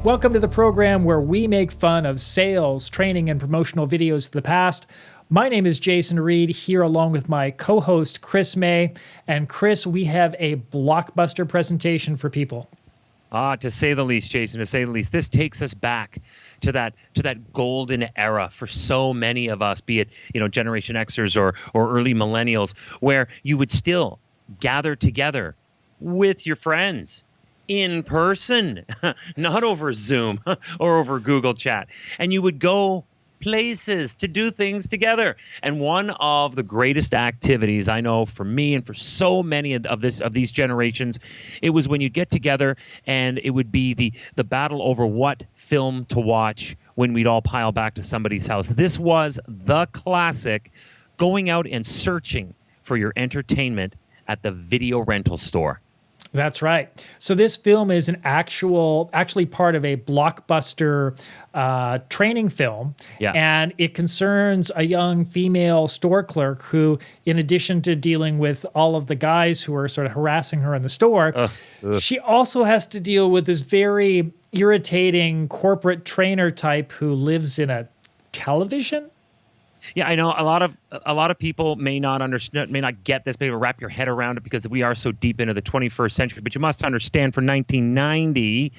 Welcome to the program where we make fun of sales, training, and promotional videos of the past. My name is Jason Reid, here along with my co-host Chris Mei. And Chris, we have a Blockbuster presentation for people. To say the least, Jason, to say the least. This takes us back to that golden era for so many of us, be it, Generation Xers or early millennials, where you would still gather together with your friends in person, not over Zoom or over Google Chat. And you would go places to do things together. And one of the greatest activities I know for me and for so many of these generations, it was when you'd get together and it would be the battle over what film to watch when we'd all pile back to somebody's house. This was the classic, going out and searching for your entertainment at the video rental store. That's right. So this film is actually part of a Blockbuster training film. Yeah. And it concerns a young female store clerk who, in addition to dealing with all of the guys who are sort of harassing her in the store, she also has to deal with this very irritating corporate trainer type who lives in a television. Yeah, I know a lot of people may not understand, may not get this, maybe wrap your head around it because we are so deep into the 21st century. But you must understand, for 1990,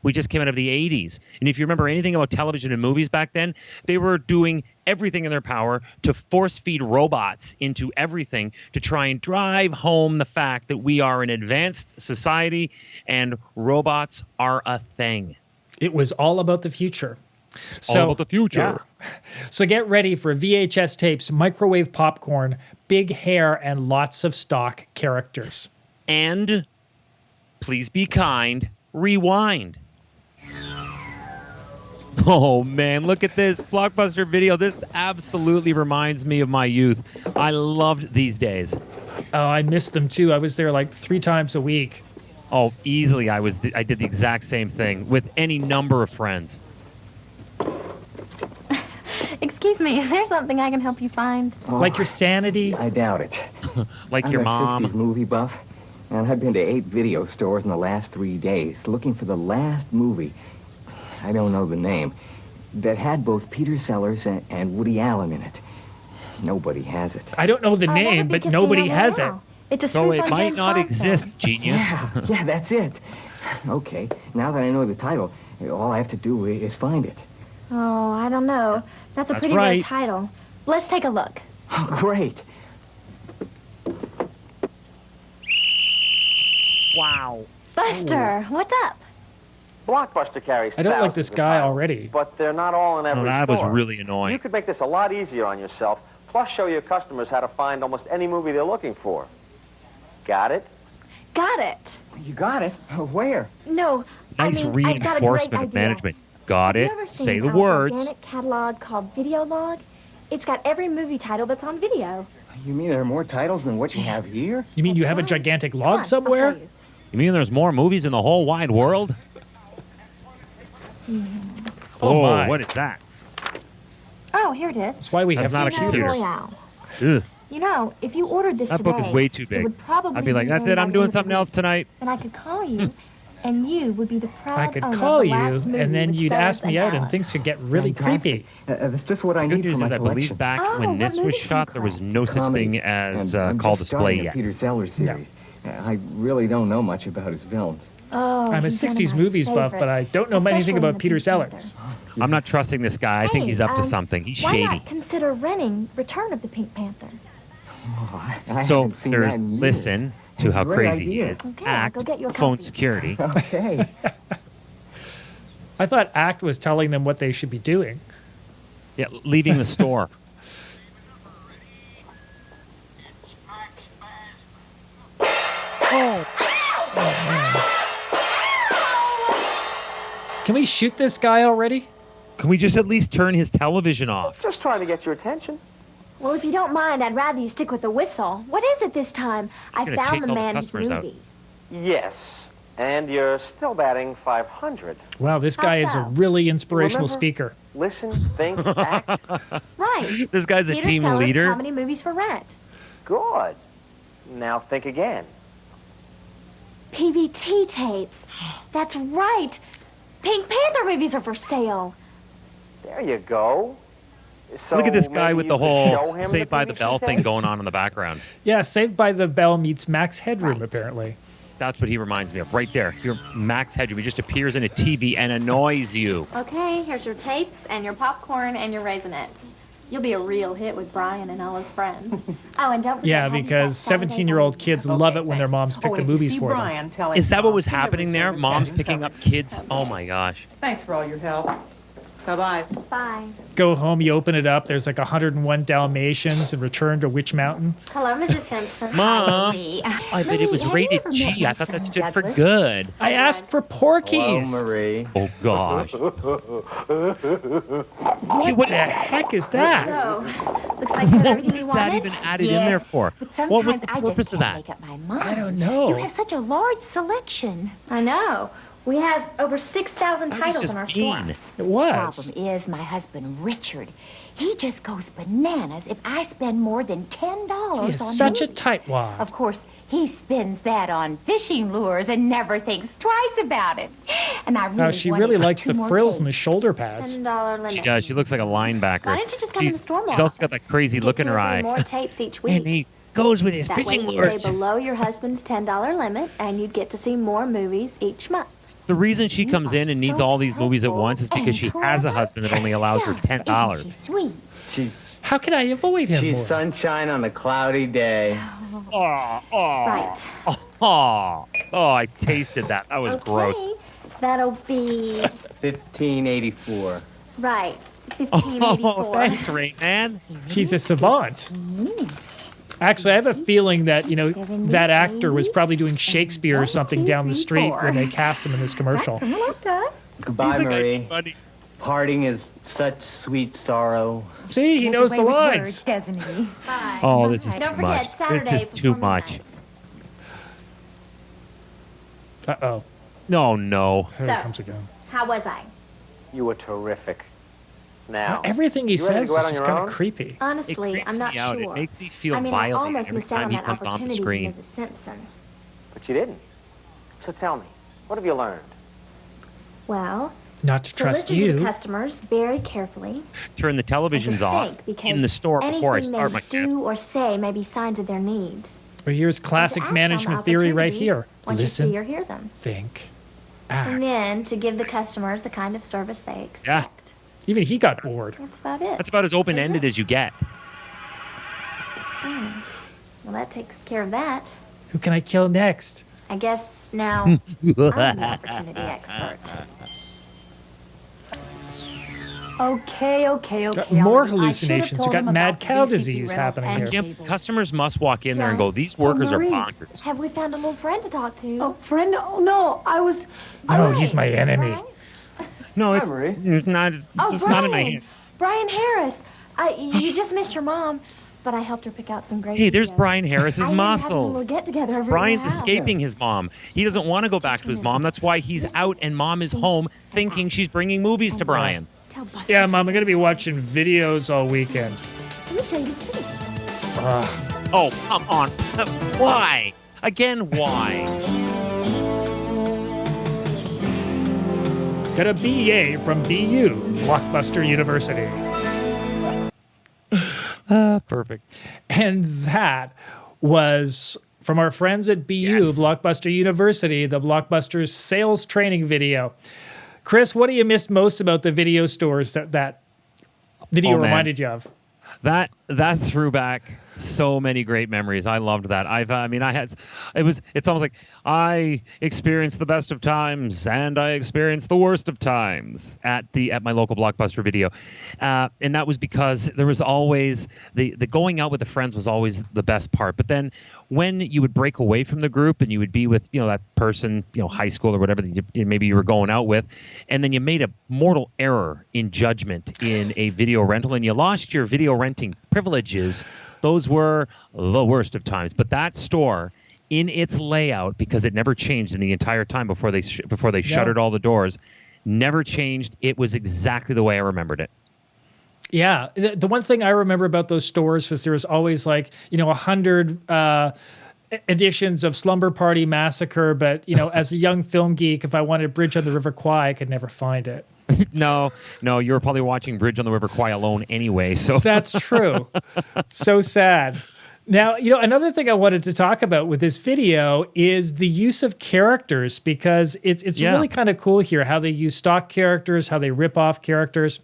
we just came out of the 80s. And if you remember anything about television and movies back then, they were doing everything in their power to force feed robots into everything to try and drive home the fact that we are an advanced society and robots are a thing. It was all about the future. All about the future. Yeah. So get ready for VHS tapes, microwave popcorn, big hair, and lots of stock characters. And please be kind, rewind. Oh, man, look at this Blockbuster video. This absolutely reminds me of my youth. I loved these days. Oh, I missed them, too. I was there like 3 times a week. Oh, easily. I did the exact same thing with any number of friends. Excuse me, is there something I can help you find? Like your sanity? I doubt it. Like your mom. I'm a 60s movie buff, and I've been to 8 video stores in the last 3 days looking for the last movie, I don't know the name, that had both Peter Sellers and Woody Allen in it. Nobody has it. I don't know the name, but nobody has it. It's a So it spoof on might James not Bond exist, film. genius. Yeah, that's it. Okay, now that I know the title, all I have to do is find it. Oh, I don't know. That's a That's pretty right. rare title. Let's take a look. Oh, great. Wow. Buster, what's up? Blockbuster carries I don't like thousands this of guy titles, already. But they're not all in every Oh, that was store. really annoying. You could make this a lot easier on yourself, plus show your customers how to find almost any movie they're looking for. Got it? Got it. You got it? Where? No, Nice I mean, I've got a great reinforcement of idea. management. Got Have it. you ever seen Say the our words. gigantic catalog called Video Log? It's got every movie title that's on video. You mean there are more titles than what you have here? You mean you That's have a right. gigantic Come log on, I'll show somewhere? you. You mean there's more movies in the whole wide world? Oh, my. What is that? Oh, here it is. That's why we That's have not a Casino computer. Royale. Ugh. You know, if you ordered this That today, book is way too it big. would probably I'd be like, that's in it. by I'm the doing end of the something else week. tonight. Then I could call you, and you would be the proud I could owner call of the you, last movie and then with you'd Sellers ask me out, and Allen. things could get really Fantastic. creepy. That's just what I The good need news for my is I collection. believe back Oh, when what this was movies do you shot, there was collect? no such Comedies. thing as And I'm called just display starting the yet. Peter Sellers series. I really don't know much about his films. Oh, I'm a he's one of 60s my movies buff, but I favorites, don't know anything especially about in the Peter Pink Sellers. Panther. I'm not trusting this guy. I think Hey, he's up to um, something. He's Why shady. not consider renting Return of the Pink Panther? I So haven't seen that there's in years. listen to how Great crazy he idea. is. Okay, I'll Act, go get you a phone copy. security. Okay. I thought ACT was telling them what they should be doing. Yeah, leaving the store. Can we shoot this guy already? Can we just at least turn his television off? Just trying to get your attention. Well, if you don't mind, I'd rather you stick with the whistle. What is it this time? I gonna found chase the all the man whose customers out. movie. Yes. And you're still batting 500. Wow, this guy is a so? really inspirational Remember? speaker. Listen, think, act. Right. This guy's a Peter team Sellers leader. Comedy movies for rent. Good. Now think again. PVT tapes. That's right. Pink Panther movies are for sale. There you go. So Look at this guy maybe with you the could show whole him Saved by the PVC Bell thing tape? going on in the background. Yeah, Saved by the Bell meets Max Headroom, Right. apparently. That's what he reminds me of right there. Your Max Headroom. He just appears in a TV and annoys you. Okay, here's your tapes and your popcorn and your Raisinets. You'll be a real hit with Brian and all his friends. Oh, and don't forget. Yeah, Hattie's because got Saturday 17-year-old night. kids love it when their moms pick the movies for them. Is that what was happening there? Moms picking up kids? Oh my gosh. Thanks for all your help. Bye-bye. Bye. Go home, you open it up, there's like 101 Dalmatians and Return to Witch Mountain. Hello, Mrs. Simpson. Mom, Marie. I bet it was Marie, have you rated ever met G. my I thought that son, stood for Douglas? good. I asked for Porkies. Hello, Marie. Oh gosh. What the heck is that? So, looks like you have everything What you is that wanted. even added in there for? But sometimes What was the I just purpose of can't that? make up my mind. I don't know. You have such a large selection. I know. We have over 6,000 What titles does in our this store. mean? It was. Problem is, my husband Richard, he just goes bananas if I spend more than $10 He is on such a movies. tightwad. Of course, he spends that on fishing lures and never thinks twice about it. And I really Oh, she wanted really likes two the more frills and the tapes. shoulder pads. $10 limit. She does. She looks like a linebacker. Why don't you just come in the store more She's also got often? that crazy Get look in 2 her or 3 eye. more tapes each And week. he goes with his That way fishing you stay lures. below your husband's $10 limit, and you'd get to see more movies each month. The reason she comes in and needs all these movies at helpful once is because she and has a clever. husband that only allows her Yes, $10. isn't she sweet? She's How can I avoid him she's more? sunshine on a cloudy day. Right. Oh, I tasted that. That was Okay. gross. That'll be 1584. right. Oh, 1584. thanks, Rain Man. He's a savant. Actually, I have a feeling that, that actor was probably doing Shakespeare or something down the street when they cast him in this commercial. Okay. Goodbye, Marie. Buddy. Parting is such sweet sorrow. See, he Gets knows away the with lines. words, doesn't he? Bye. Oh, this is Don't too forget, much. Saturday This is too before much. midnight. Uh-oh. No. Here So- it comes again. How was I? You were terrific. Now, Everything he you ready to says go out is on just your kind own? of creepy. It Honestly, creeps I'm not me out. sure. It makes me feel I mean, violated I almost every missed out time on he that comes on the opportunity screen. as a Simpson. But you didn't. So tell me, what have you learned? Well, Not to to trust listen to the you. customers very carefully. Turn the And to televisions off think, because in the store before I anything start they my do shift. or say may be signs of their needs. Well, here's And to classic act on management the theory right opportunities here. Once you see Listen, or hear them. think, And act. then to give the customers the kind of service they expect. Yeah. Even he got bored. That's about it. That's about as open-ended as you get. Well, that takes care of that. Who can I kill next? I guess now I'm the opportunity expert. Okay. More I'll leave. I hallucinations. should have We told got him mad about the cow VCP disease rentals happening and here. cables. Customers must walk in there and go, these workers are Marie, bonkers. have we found a little friend to talk to? Oh, friend? Oh, no, I was... No, he's my enemy. Right? No, it's Marie. not. It's Oh, just Brian. not in my hand. Brian Harris. You just missed your mom, but I helped her pick out some great Hey, there's videos. Brian Harris's I even had a little muscles. get-together over at Brian's my house. escaping his mom. He doesn't want to go back to his mom. That's why he's out and mom is home thinking she's bringing movies to Brian. Tell Buster. Yeah, Mom, I'm going to be watching videos all weekend. Let me show you these videos. Oh, come on. Why? Again, why? Got a BA from BU, Blockbuster University. Perfect. And that was from our friends at BU, Yes. Blockbuster University, the Blockbuster's sales training video. Chris, what do you missed most about the video stores that video Oh, man. reminded you of? That threw back so many great memories. I loved that. It's almost like I experienced the best of times and I experienced the worst of times at my local Blockbuster video. And that was because there was always the going out with the friends was always the best part. But then when you would break away from the group and you would be with, that person, high school or whatever that maybe you were going out with, and then you made a mortal error in judgment in a video rental and you lost your video renting privileges, those were the worst of times. But that store, in its layout, because it never changed in the entire time before they shuttered all the doors, never changed. It was exactly the way I remembered it. Yeah, the one thing I remember about those stores was there was always 100 editions of Slumber Party Massacre, but as a young film geek, if I wanted Bridge on the River Kwai, I could never find it. No, you were probably watching Bridge on the River Kwai alone anyway. So that's true. So sad. Now, another thing I wanted to talk about with this video is the use of characters, because it's really kind of cool here how they use stock characters, how they rip off characters.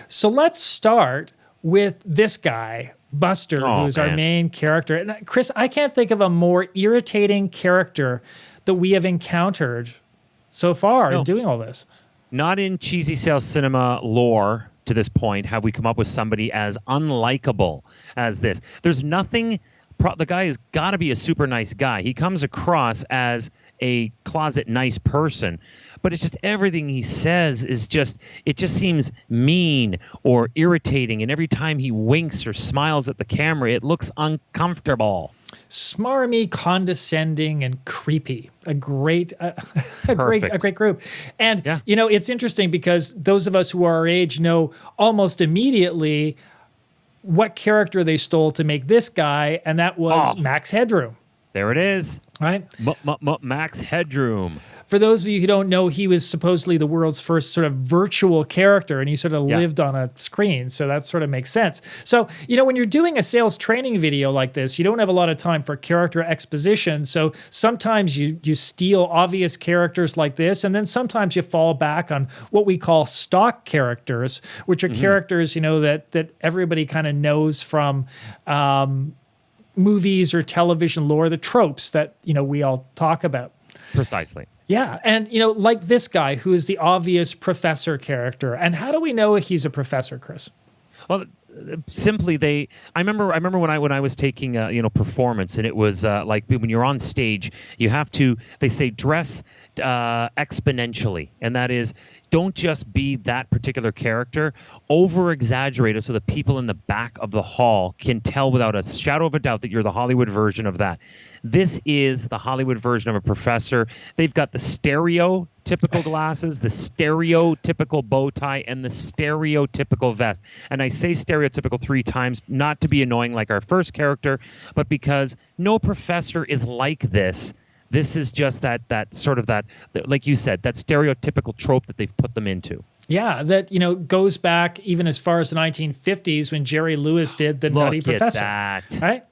So let's start with this guy, Buster, who's our main character. And Chris, I can't think of a more irritating character that we have encountered so far in doing all this. Not in cheesy sales cinema lore to this point have we come up with somebody as unlikable as this. There's nothing. The guy has got to be a super nice guy. He comes across as a closet nice person, but it's just everything he says is just, it just seems mean or irritating. And every time he winks or smiles at the camera, it looks uncomfortable. Smarmy, condescending, and creepy. A great group. And it's interesting because those of us who are our age know almost immediately what character they stole to make this guy, and that was Max Headroom. There it is. Right? Max Headroom. For those of you who don't know, he was supposedly the world's first sort of virtual character, and he sort of lived on a screen, so that sort of makes sense. So, when you're doing a sales training video like this, you don't have a lot of time for character exposition, so sometimes you steal obvious characters like this, and then sometimes you fall back on what we call stock characters, which are characters, that everybody kind of knows from movies or television lore, the tropes that, we all talk about. Precisely. Yeah, and like this guy who is the obvious professor character. And how do we know he's a professor, Chris? Well, simply I remember when I was taking performance, and it was like when you're on stage, you have to, they say, dress exponentially, and that is, don't just be that particular character, over exaggerate it so the people in the back of the hall can tell without a shadow of a doubt that you're the Hollywood version of that. This is the Hollywood version of a professor. They've got the stereotypical glasses, the stereotypical bow tie, and the stereotypical vest. And I say stereotypical 3 times, not to be annoying like our first character, but because no professor is like this. This is just that sort of that, like you said, that stereotypical trope that they've put them into. Yeah, that, goes back even as far as the 1950s when Jerry Lewis did the Nutty Professor. Look at that. Right?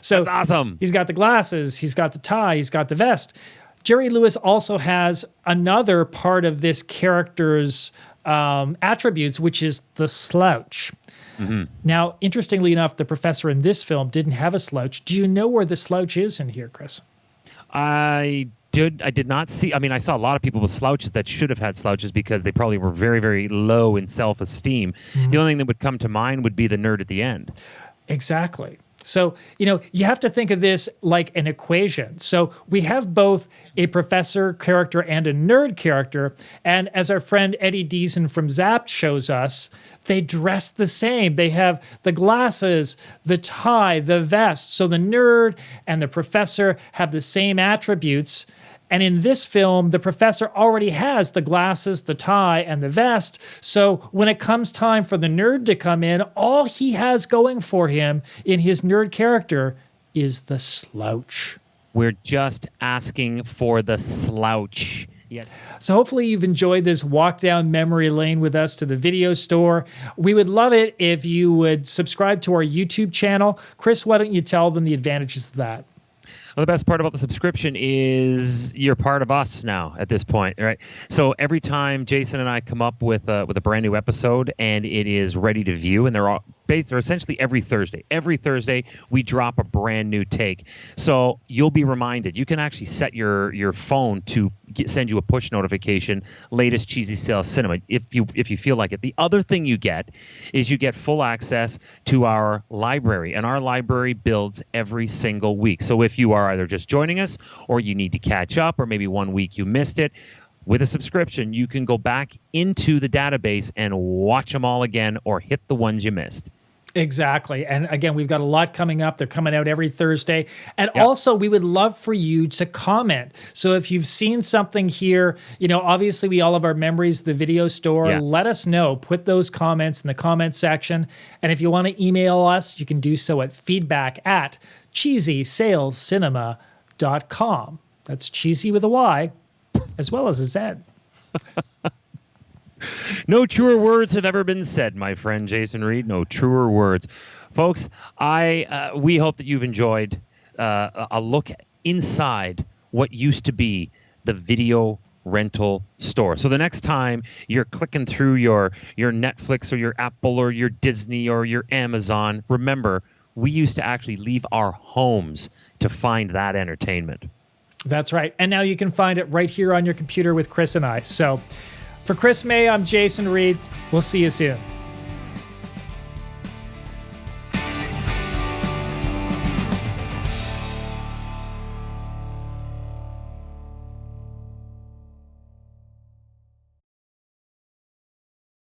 So that's awesome. He's got the glasses, he's got the tie, he's got the vest. Jerry Lewis also has another part of this character's attributes, which is the slouch. Mm-hmm. Now, interestingly enough, the professor in this film didn't have a slouch. Do you know where the slouch is in here, Chris? I did not see. I mean, I saw a lot of people with slouches that should have had slouches because they probably were very, very low in self-esteem. Mm-hmm. The only thing that would come to mind would be the nerd at the end. Exactly. So, you have to think of this like an equation. So we have both a professor character and a nerd character. And as our friend Eddie Deason from Zapped shows us, they dress the same. They have the glasses, the tie, the vest. So the nerd and the professor have the same attributes. And in this film, the professor already has the glasses, the tie, and the vest. So when it comes time for the nerd to come in, all he has going for him in his nerd character is the slouch. We're just asking for the slouch. Yes. So hopefully you've enjoyed this walk down memory lane with us to the video store. We would love it if you would subscribe to our YouTube channel. Chris, why don't you tell them the advantages of that? Well, the best part about the subscription is you're part of us now at this point, right? So every time Jason and I come up with a brand new episode and it is ready to view, and they're essentially every Thursday. Every Thursday we drop a brand new take. So you'll be reminded. You can actually set your phone to send you a push notification, latest Cheesy Sales Cinema, if you feel like it. The other thing you get is you get full access to our library, and our library builds every single week. So if you are either just joining us or you need to catch up, or maybe one week you missed it, with a subscription, you can go back into the database and watch them all again or hit the ones you missed. Exactly. And again, we've got a lot coming up. They're coming out every Thursday. And also, we would love for you to comment. So if you've seen something here, obviously we all have our memories, the video store. Let us know. Put those comments in the comment section. And if you want to email us, you can do so at feedback@cheezysalescinema.com. That's cheesy with a Y as well as a Z. No truer words have ever been said, my friend Jason Reid. No truer words. Folks, we hope that you've enjoyed a look inside what used to be the video rental store. So the next time you're clicking through your Netflix or your Apple or your Disney or your Amazon, remember, we used to actually leave our homes to find that entertainment. That's right. And now you can find it right here on your computer with Chris and I. So for Chris May, I'm Jason Reid. We'll see you soon.